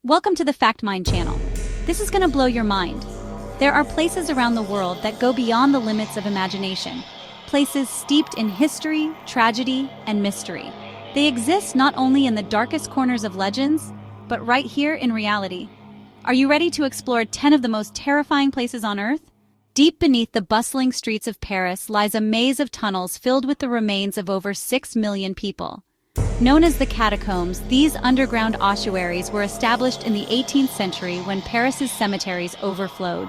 Welcome to the Fact Mind channel. This is gonna blow your mind. There are places around the world that go beyond the limits of imagination. Places steeped in history, tragedy, and mystery. They exist not only in the darkest corners of legends, but right here in reality. Are you ready to explore 10 of the most terrifying places on Earth? Deep beneath the bustling streets of Paris lies a maze of tunnels filled with the remains of over 6 million people. Known as the Catacombs, these underground ossuaries were established in the 18th century when Paris's cemeteries overflowed.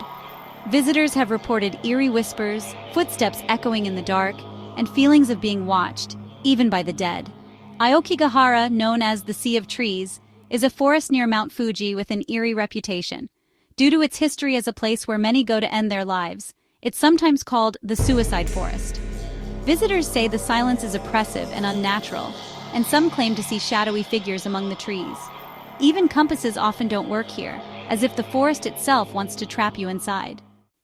Visitors have reported eerie whispers, footsteps echoing in the dark, and feelings of being watched, even by the dead. Aokigahara, known as the Sea of Trees, is a forest near Mount Fuji with an eerie reputation. Due to its history as a place where many go to end their lives, it's sometimes called the suicide forest. Visitors say the silence is oppressive and unnatural, and some claim to see shadowy figures among the trees. Even compasses often don't work here, as if the forest itself wants to trap you inside.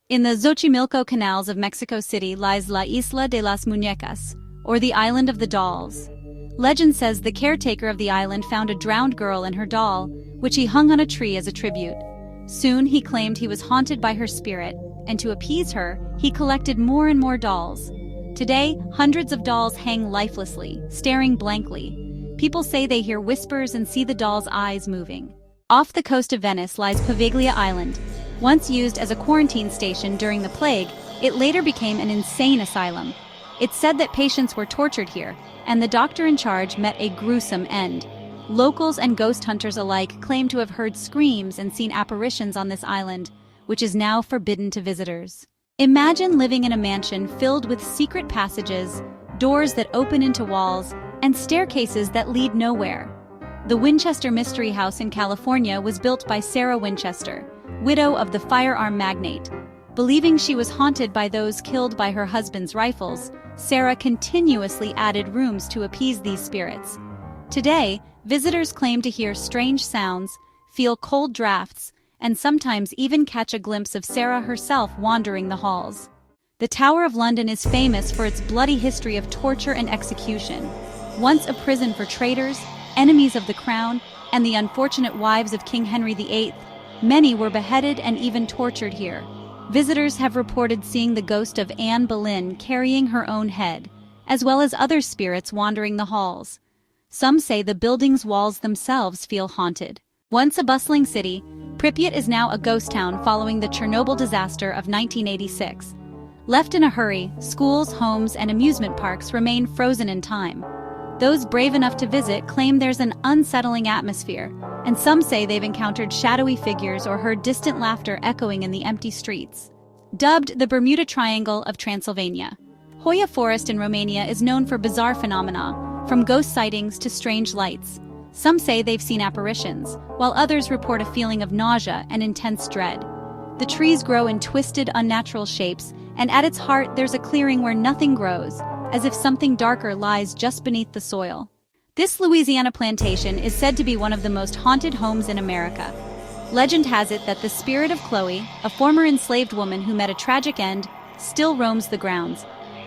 In the Xochimilco canals of Mexico City lies La Isla de las Muñecas, or the Island of the Dolls. Legend says the caretaker of the island found a drowned girl and her doll, which he hung on a tree as a tribute. Soon he claimed he was haunted by her spirit, and to appease her, he collected more and more dolls. Today, hundreds of dolls hang lifelessly, staring blankly. People say they hear whispers and see the dolls' eyes moving. Off the coast of Venice lies Poveglia Island. Once used as a quarantine station during the plague, it later became an insane asylum. It's said that patients were tortured here, and the doctor in charge met a gruesome end. Locals and ghost hunters alike claim to have heard screams and seen apparitions on this island, which is now forbidden to visitors. Imagine living in a mansion filled with secret passages, doors that open into walls, and staircases that lead nowhere. The Winchester Mystery House in California was built by Sarah Winchester, widow of the firearm magnate. Believing she was haunted by those killed by her husband's rifles, Sarah continuously added rooms to appease these spirits. Today, visitors claim to hear strange sounds, feel cold drafts, and sometimes even catch a glimpse of Sarah herself wandering the halls. The Tower of London is famous for its bloody history of torture and execution. Once a prison for traitors, enemies of the crown, and the unfortunate wives of King Henry VIII, many were beheaded and even tortured here. Visitors have reported seeing the ghost of Anne Boleyn carrying her own head, as well as other spirits wandering the halls. Some say the building's walls themselves feel haunted. Once a bustling city, Pripyat is now a ghost town following the Chernobyl disaster of 1986. Left in a hurry, schools, homes, and amusement parks remain frozen in time. Those brave enough to visit claim there's an unsettling atmosphere, and some say they've encountered shadowy figures or heard distant laughter echoing in the empty streets. Dubbed the Bermuda Triangle of Transylvania, Hoia Forest in Romania is known for bizarre phenomena, from ghost sightings to strange lights. Some say they've seen apparitions, while others report a feeling of nausea and intense dread. The trees grow in twisted, unnatural shapes, and at its heart there's a clearing where nothing grows, as if something darker lies just beneath the soil. This Louisiana plantation is said to be one of the most haunted homes in America. Legend has it that the spirit of Chloe, a former enslaved woman who met a tragic end, still roams the grounds.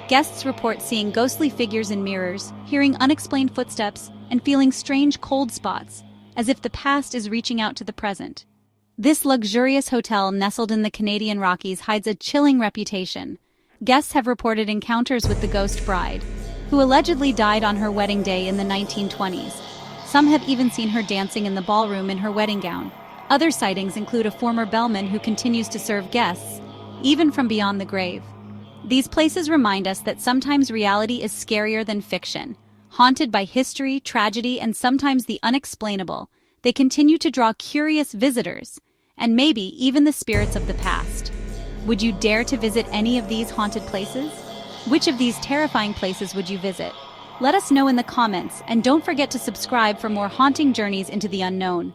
Guests report seeing ghostly figures in mirrors, hearing unexplained footsteps, and feeling strange cold spots, as if the past is reaching out to the present. This luxurious hotel nestled in the Canadian Rockies hides a chilling reputation. Guests have reported encounters with the ghost bride, who allegedly died on her wedding day in the 1920s. Some have even seen her dancing in the ballroom in her wedding gown. Other sightings include a former bellman who continues to serve guests, even from beyond the grave. These places remind us that sometimes reality is scarier than fiction. Haunted by history, tragedy, and sometimes the unexplainable, they continue to draw curious visitors, and maybe even the spirits of the past. Would you dare to visit any of these haunted places? Which of these terrifying places would you visit? Let us know in the comments, and don't forget to subscribe for more haunting journeys into the unknown.